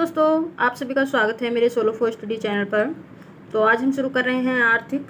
दोस्तों, आप सभी का स्वागत है मेरे सोलो फॉर स्टडी चैनल पर। तो आज हम शुरू कर रहे हैं आर्थिक।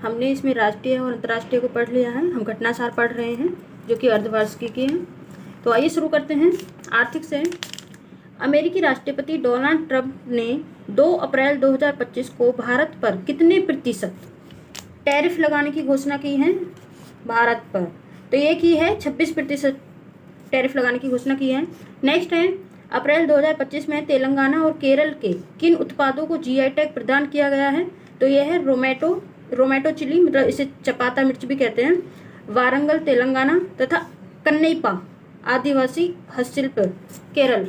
हमने इसमें राष्ट्रीय और अंतर्राष्ट्रीय को पढ़ लिया है। हम घटनासार पढ़ रहे हैं जो कि अर्धवार्षिकी की है। तो आइए शुरू करते हैं आर्थिक से। अमेरिकी राष्ट्रपति डोनाल्ड ट्रंप ने 2 अप्रैल 2025 को भारत पर कितने प्रतिशत टैरिफ लगाने की घोषणा की है भारत पर? तो ये की है 26% टैरिफ लगाने की घोषणा की है। नेक्स्ट है, अप्रैल 2025 में तेलंगाना और केरल के किन उत्पादों को जीआई टैग प्रदान किया गया है? तो यह है रोमेटो चिली, मतलब इसे चपाता मिर्च भी कहते हैं, वारंगल तेलंगाना तथा कन्नैपा आदिवासी हस्तशिल्प केरल।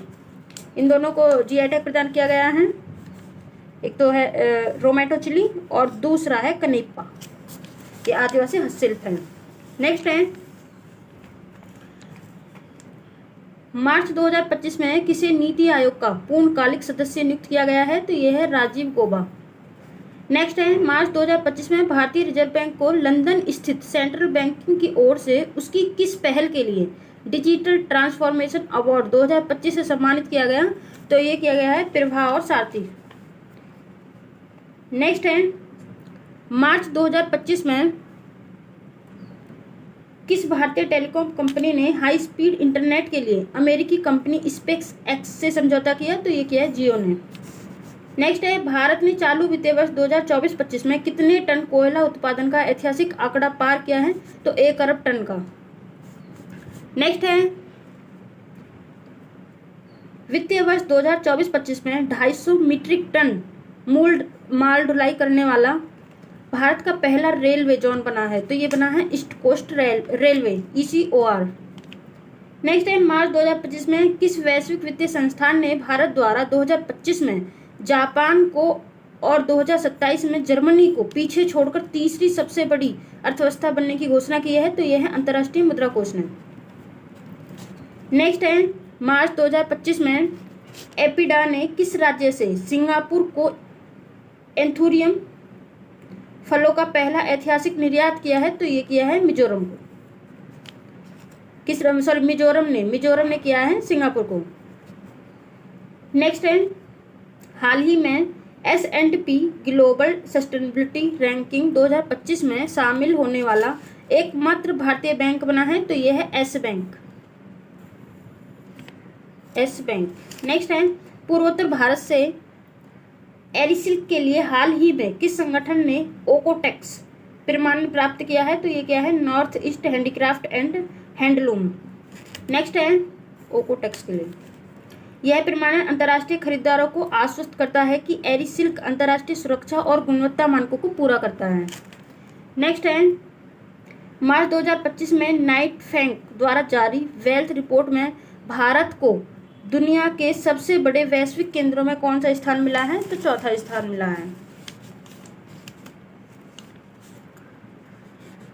इन दोनों को जीआई टैग प्रदान किया गया है। एक तो है रोमेटो चिली और दूसरा है कन्नैपा, ये आदिवासी हस्तशिल्प है। नेक्स्ट है, मार्च 2025 में किसे नीति आयोग का पूर्णकालिक सदस्य नियुक्त किया गया है? तो यह है राजीव गौबा। नेक्स्ट है, मार्च 2025 में भारतीय रिजर्व बैंक को लंदन स्थित सेंट्रल बैंकिंग की ओर से उसकी किस पहल के लिए डिजिटल ट्रांसफॉर्मेशन अवार्ड 2025 से सम्मानित किया गया? तो ये किया गया है प्रभा और सारथी। नेक्स्ट है, मार्च 2025 में किस भारतीय टेलीकॉम कंपनी ने हाई स्पीड इंटरनेट के लिए अमेरिकी कंपनी स्पेस एक्स से समझौता किया? तो ये किया है जियो ने। नेक्स्ट है, भारत ने चालू वित्तीय वर्ष 2024-25 में कितने टन कोयला उत्पादन का ऐतिहासिक आंकड़ा पार किया है? तो 1 अरब टन का। नेक्स्ट है, वित्तीय वर्ष 2024-25 में 250 मीट्रिक टन मूल माल ढुलाई करने वाला भारत का पहला रेलवे जोन बना है। तो ये बना है East Coast Railway ECOR। Next है, मार्च 2025 में किस वैश्विक वित्तीय संस्थान ने भारत द्वारा 2025 में जापान को और 2027 में जर्मनी को पीछे छोड़कर तीसरी सबसे बड़ी अर्थव्यवस्था बनने की घोषणा की है? तो यह है अंतर्राष्ट्रीय मुद्रा कोष ने। नेक्स्ट है, मार्च 2025 में एपिडा ने किस राज्य से सिंगापुर को एंथूरियम फलों का पहला ऐतिहासिक निर्यात किया है? तो ये किया है मिजोरम को। मिजोरम ने किया है सिंगापुर को। नेक्स्ट है, हाल ही में S&P ग्लोबल सस्टेनेबिलिटी रैंकिंग 2025 में शामिल होने वाला एकमात्र भारतीय बैंक बना है। तो यह है एस बैंक। नेक्स्ट है, पूर्वोत्तर भारत से एरिसिल्क के लिए हाल ही में किस संगठन ने ओकोटेक्स प्रमाण प्राप्त किया है? तो ये क्या है north east handicraft and handloom. Next है, ओकोटेक्स के लिए यह प्रमाणन अंतर्राष्ट्रीय खरीदारों को आश्वस्त करता है कि एरिसिल्क अंतर्राष्ट्रीय सुरक्षा और गुणवत्ता मानकों को पूरा करता है। नेक्स्ट है, मार्च 2025 में नाइट बैंक द्वारा जारी वेल्थ रिपोर्ट में भारत को दुनिया के सबसे बड़े वैश्विक केंद्रों में कौन सा स्थान मिला है? तो चौथा स्थान मिला है।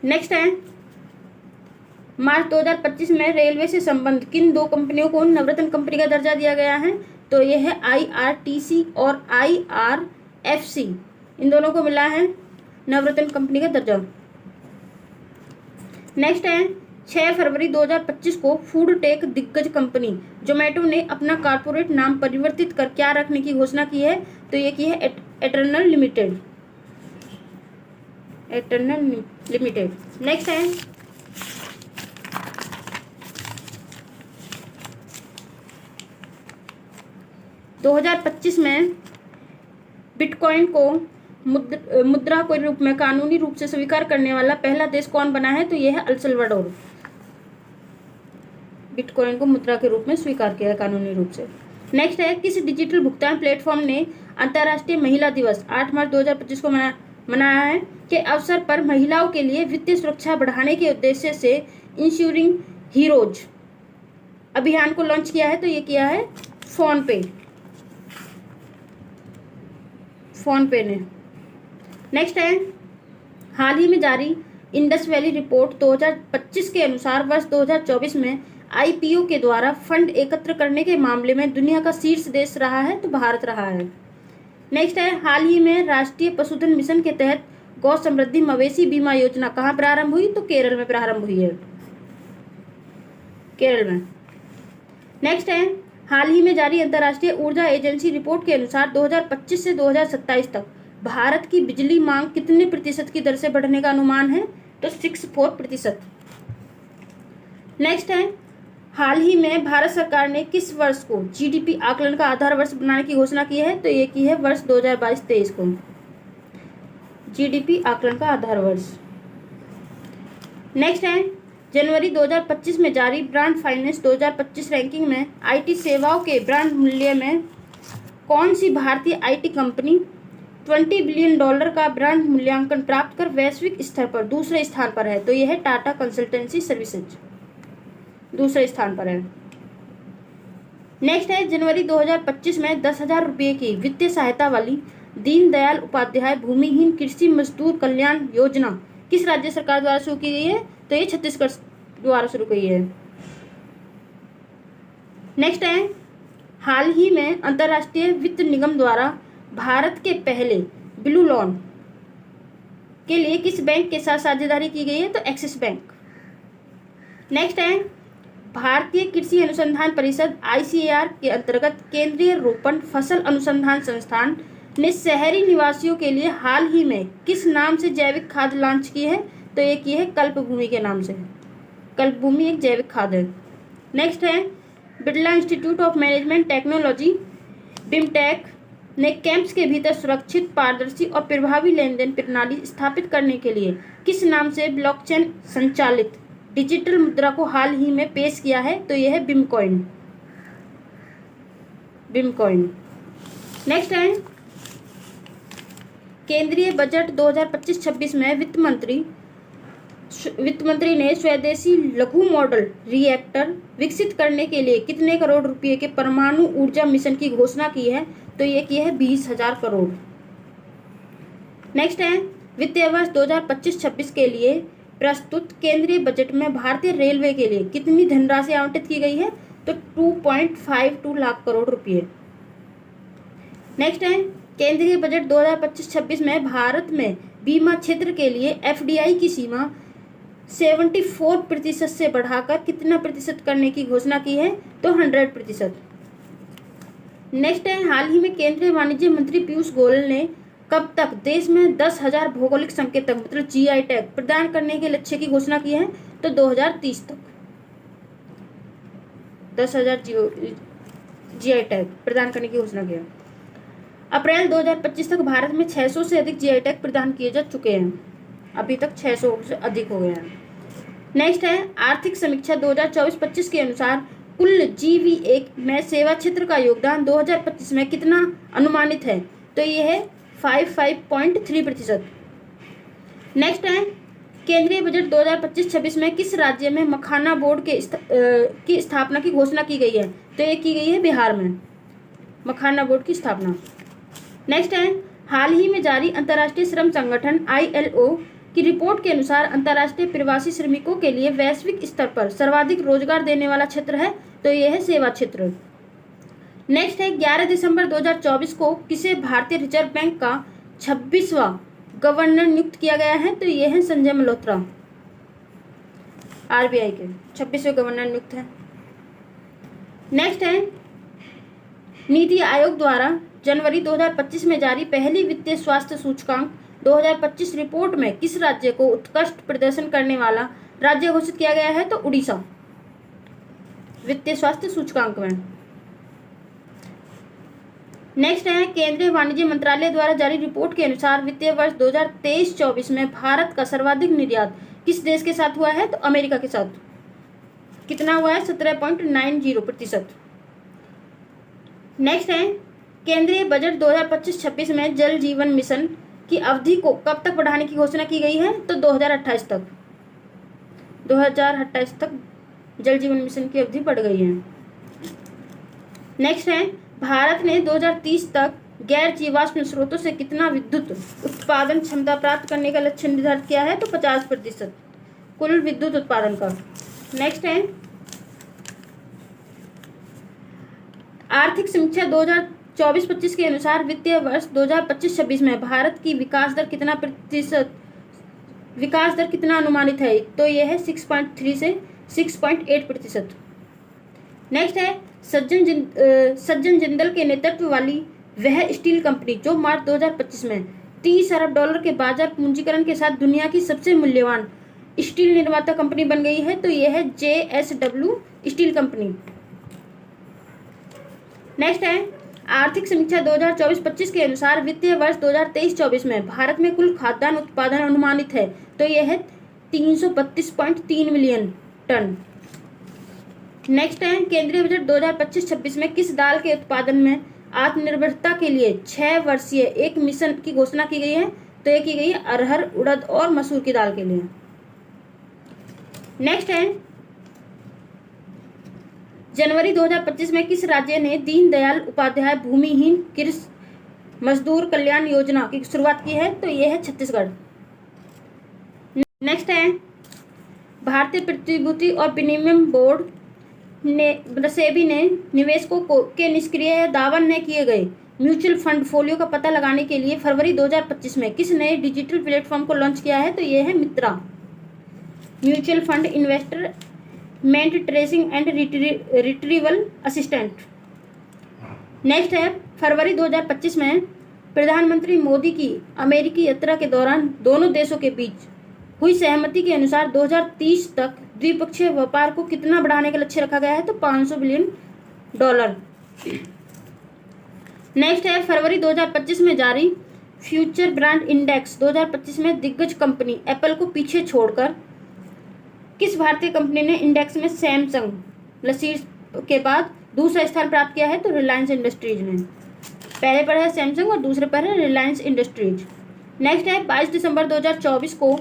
नेक्स्ट है, मार्च 2025 में रेलवे से संबंध किन 2 कंपनियों को नवरत्न कंपनी का दर्जा दिया गया है? तो यह है IRTC और IRFC। इन दोनों को मिला है नवरत्न कंपनी का दर्जा। नेक्स्ट है, 6 फरवरी 2025 को फूड टेक दिग्गज कंपनी जोमेटो ने अपना कॉर्पोरेट नाम परिवर्तित कर क्या रखने की घोषणा की है? तो ये की है एटर्नल लिमिटेड। नेक्स्ट है, दो 2025 में बिटकॉइन को मुद्रा के रूप में कानूनी रूप से स्वीकार करने वाला पहला देश कौन बना है? तो यह है अल सल्वाडोर। बिटकॉइन को मुद्रा के रूप में स्वीकार किया है कानूनी रूप से। नेक्स्ट है, किस डिजिटल भुगतान प्लेटफॉर्म ने अंतर्राष्ट्रीय महिला दिवस 8 मार्च 2025 को मनाया है के अवसर पर महिलाओं के लिए वित्तीय सुरक्षा बढ़ाने के उद्देश्य से इंश्योरिंग हीरोज अभियान को लॉन्च किया है? तो ये किया है फोन पे ने। नेक्स्ट है, हाल ही में जारी इंडस वैली रिपोर्ट 2025 के अनुसार वर्ष 2024 में IPO के द्वारा फंड एकत्र करने के मामले में दुनिया का शीर्ष देश रहा है? तो भारत रहा है। नेक्स्ट है, हाल ही में राष्ट्रीय पशुधन मिशन के तहत गौ समृद्धि मवेशी बीमा योजना कहाँ प्रारंभ हुई? तो केरल में प्रारंभ हुई है। नेक्स्ट है, हाल ही में जारी अंतर्राष्ट्रीय ऊर्जा एजेंसी रिपोर्ट के अनुसार 2025 से 2027 तक भारत की बिजली मांग कितने प्रतिशत की दर से बढ़ने का अनुमान है? तो 64%। नेक्स्ट है, हाल ही में भारत सरकार ने किस वर्ष को जीडीपी आकलन का आधार वर्ष बनाने की घोषणा की है? तो ये की है वर्ष 2022-23 को जीडीपी आकलन का आधार वर्ष। नेक्स्ट है, जनवरी 2025 में जारी ब्रांड फाइनेंस 2025 रैंकिंग में आईटी सेवाओं के ब्रांड मूल्य में कौन सी भारतीय आईटी कंपनी $20 बिलियन का ब्रांड मूल्यांकन प्राप्त कर वैश्विक स्तर पर दूसरे स्थान पर है? तो यह है टाटा कंसल्टेंसी सर्विसेज, दूसरे स्थान पर है। नेक्स्ट है, जनवरी 2025 में 10,000 रुपये की वित्तीय सहायता वाली दीनदयाल उपाध्याय भूमिहीन कृषि मजदूर कल्याण योजना किस राज्य सरकार द्वारा शुरू की गई है? तो ये छत्तीसगढ़ द्वारा शुरू की गई है। नेक्स्ट है, हाल ही में अंतर्राष्ट्रीय वित्त निगम द्वारा भारत के पहले ब्लू लोन के लिए किस बैंक के साथ साझेदारी की गई है? तो एक्सिस बैंक। नेक्स्ट है, भारतीय कृषि अनुसंधान परिषद ICAR के अंतर्गत केंद्रीय रोपण फसल अनुसंधान संस्थान ने शहरी निवासियों के लिए हाल ही में किस नाम से जैविक खाद लॉन्च की है? तो ये की है कल्पभूमि के नाम से। कल्पभूमि एक जैविक खाद है। नेक्स्ट है, Birla institute of management technology BIMTECH ने कैंप्स के भीतर सुरक्षित, पारदर्शी और प्रभावी लेन देन प्रणाली स्थापित करने के लिए किस नाम से ब्लॉकचेन संचालित डिजिटल मुद्रा को हाल ही में पेश किया है? तो यह है बिमकॉइन। बिमकॉइन। नेक्स्ट है, केंद्रीय बजट 2025-26 में वित्त मंत्री ने स्वदेशी लघु मॉडल रिएक्टर विकसित करने के लिए कितने करोड़ रुपए के परमाणु ऊर्जा मिशन की घोषणा की है? तो ये की है 20,000 करोड़। नेक्स्ट है, वित्तीय वर्ष 2025-26 के लिए प्रस्तुत केंद्रीय बजट में भारतीय रेलवे के लिए कितनी धनराशि आवंटित की गई है? तो 2.52 लाख करोड़ रुपए। नेक्स्ट है, केंद्रीय बजट 2025-26 में भारत में बीमा क्षेत्र के लिए FDI की सीमा 74% से बढ़ाकर कितना प्रतिशत करने की घोषणा की है? तो 100%। नेक्स्ट है, हाल ही में केंद्रीय वाणिज्य मंत्री पीयूष गोयल ने कब तक देश में 10,000 भौगोलिक संकेतक मतलब GI टैग प्रदान करने के लक्ष्य की घोषणा की है? तो 2030 तक 10,000 GI टैग प्रदान करने की घोषणा की है। अप्रैल 2025 तक भारत में 600 से अधिक GI टैग प्रदान किए जा चुके हैं। अभी तक 600 से अधिक हो गए हैं। नेक्स्ट है, आर्थिक समीक्षा 2024-25 के अनुसार कुल GVA में सेवा क्षेत्र का योगदान 2025 में कितना अनुमानित है? तो यह है 55.3%। नेक्स्ट है, केंद्रीय बजट 2025-26 में किस राज्य में मखाना बोर्ड की स्थापना की घोषणा की गई है? तो ये की गई है बिहार में, मखाना बोर्ड की स्थापना। नेक्स्ट है, हाल ही में जारी अंतर्राष्ट्रीय श्रम संगठन ILO की रिपोर्ट के अनुसार अंतर्राष्ट्रीय प्रवासी श्रमिकों के लिए वैश्विक स्तर पर सर्वाधिक रोजगार देने वाला क्षेत्र है? तो यह है सेवा क्षेत्र। नेक्स्ट है, 11 दिसंबर 2024 को किसे भारतीय रिजर्व बैंक का 26वां गवर्नर नियुक्त किया गया है? तो यह है संजय मल्होत्रा। RBI के 26वें गवर्नर नियुक्त है। नेक्स्ट है, नीति आयोग द्वारा जनवरी 2025 में जारी पहली वित्तीय स्वास्थ्य सूचकांक 2025 रिपोर्ट में किस राज्य को उत्कृष्ट प्रदर्शन करने वाला राज्य घोषित किया गया है? तो उड़ीसा, वित्तीय स्वास्थ्य सूचकांक में। नेक्स्ट है, केंद्रीय वाणिज्य मंत्रालय द्वारा जारी रिपोर्ट के अनुसार वित्तीय वर्ष 2023-24 में भारत का सर्वाधिक निर्यात किस देश के साथ हुआ है? तो अमेरिका के साथ। कितना हुआ है? 17.90%। नेक्स्ट है, केंद्रीय बजट 2025-26 में जल जीवन मिशन की अवधि को कब तक बढ़ाने की घोषणा की गई है? तो 2028 तक। 2028 तक जल जीवन मिशन की अवधि बढ़ गई है। नेक्स्ट है, भारत ने 2030 तक गैर जीवाश्म स्रोतों से कितना विद्युत उत्पादन क्षमता प्राप्त करने का लक्ष्य निर्धारित किया है? तो 50% कुल विद्युत उत्पादन का। नेक्स्ट है, आर्थिक समीक्षा 2024-25 के अनुसार वित्तीय वर्ष 2025-26 में भारत की विकास दर कितना अनुमानित है? तो यह है 6.3 से 6.8%। नेक्स्ट है, सज्जन जिंदल के नेतृत्व वाली वह स्टील कंपनी जो मार्च 2025 में 30 अरब डॉलर के बाजार पूंजीकरण के साथ दुनिया की सबसे मूल्यवान स्टील निर्माता कंपनी बन गई है, तो यह है JSW स्टील कंपनी। नेक्स्ट है आर्थिक समीक्षा 2024-25 के अनुसार वित्तीय वर्ष 2023-24 में भारत में कुल खाद्यान्न उत्पादन अनुमानित है, तो यह है 332.3 मिलियन टन। नेक्स्ट है केंद्रीय बजट 2025-26 में किस दाल के उत्पादन में आत्मनिर्भरता के लिए 6 वर्षीय एक मिशन की घोषणा की गई है, तो ये की गई है अरहर, उड़द और मसूर की दाल के लिए। नेक्स्ट है जनवरी 2025 में किस राज्य ने दीनदयाल उपाध्याय भूमिहीन कृषि मजदूर कल्याण योजना की शुरुआत की है, तो यह है छत्तीसगढ़। नेक्स्ट है भारतीय प्रतिभूति और विनिमय बोर्ड ने सेबी ने निवेशकों के निष्क्रिय या दावा न किए गए म्यूचुअल फंड फोलियो का पता लगाने के लिए फरवरी 2025 में किस नए डिजिटल प्लेटफॉर्म को लॉन्च किया है, तो यह है Mitra mutual fund investment tracing and retrieval assistant. Next है फरवरी 2025 में प्रधानमंत्री मोदी की अमेरिकी यात्रा के दौरान दोनों देशों के बीच हुई सहमति के अनुसार 2030 तक द्विपक्षीय व्यापार को कितना बढ़ाने का लक्ष्य रखा गया है, तो $500 बिलियन। नेक्स्ट है फरवरी 2025 में जारी फ्यूचर ब्रांड इंडेक्स 2025 में दिग्गज कंपनी एप्पल को पीछे छोड़कर किस भारतीय कंपनी ने इंडेक्स में सैमसंग शीर्ष के बाद दूसरा स्थान प्राप्त किया है, तो रिलायंस इंडस्ट्रीज ने। पहले पर है सैमसंग और दूसरे पर है रिलायंस इंडस्ट्रीज। नेक्स्ट है 22 दिसंबर 2024 को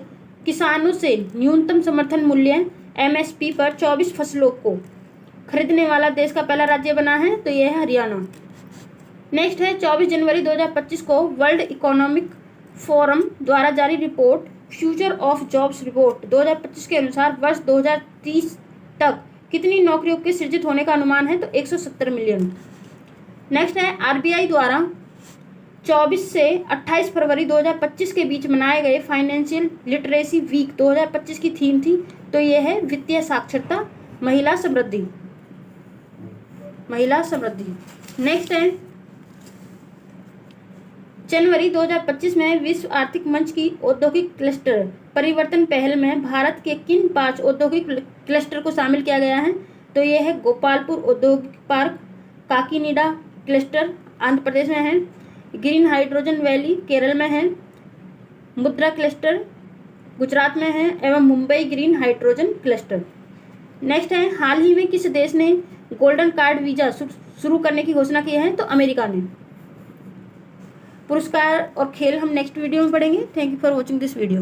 किसानों से न्यूनतम समर्थन मूल्य MSP पर 24 फसलों को खरीदने वाला देश का पहला राज्य बना है, तो यह है हरियाणा। नेक्स्ट है 24 जनवरी 2025 को वर्ल्ड इकोनॉमिक फोरम द्वारा जारी report future of jobs report 2025 के अनुसार वर्ष 2030 तक कितनी नौकरियों के सृजित होने का अनुमान है, तो 170 मिलियन। नेक्स्ट है RBI द्वारा 24 से 28 फरवरी 2025 के बीच मनाए गए फाइनेंशियल लिटरेसी वीक 2025 की थीम थी, तो यह है वित्तीय साक्षरता, महिला समृद्धि। नेक्स्ट है जनवरी 2025 में विश्व आर्थिक मंच की औद्योगिक क्लस्टर परिवर्तन पहल में भारत के किन 5 औद्योगिक क्लस्टर को शामिल किया गया है, तो यह है गोपालपुर औद्योगिक पार्क, काकीनीडा क्लस्टर आंध्र प्रदेश में है, ग्रीन हाइड्रोजन वैली केरल में है, मुद्रा क्लस्टर गुजरात में है एवं Mumbai green hydrogen cluster. Next है हाल ही में किस देश ने गोल्डन कार्ड वीजा शुरू करने की घोषणा की है, तो अमेरिका ने। पुरस्कार और खेल हम नेक्स्ट वीडियो में पढ़ेंगे। Thank you for watching this video.